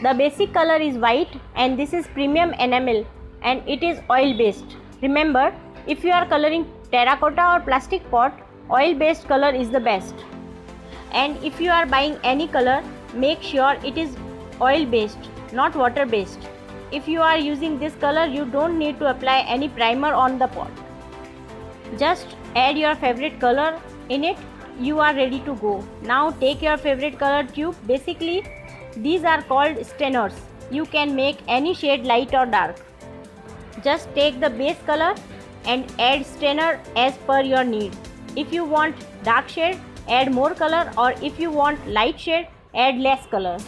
The basic color is white and this is premium enamel and it is oil based. Remember, if you are coloring terracotta or plastic pot, oil based color is the best. And if you are buying any color, make sure it is oil based, not water based. If you are using this color, you don't need to apply any primer on the pot. Just add your favorite color in it, you are ready to go. Now take your favorite color tube. Basically, these are called stainers. You can make any shade light or dark. Just take the base color and add stainer as per your need. If you want dark shade, add more color, or if you want light shade, add less color.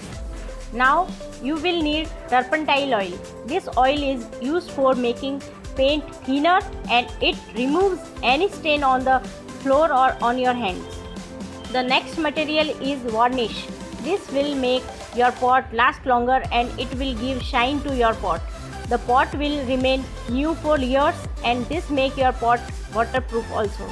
Now you will need turpentine oil. This oil is used for making paint thinner and it removes any stain on the floor or on your hands. The next material is varnish. This will make your pot last longer and it will give shine to your pot. The pot will remain new for years and this make your pot waterproof also.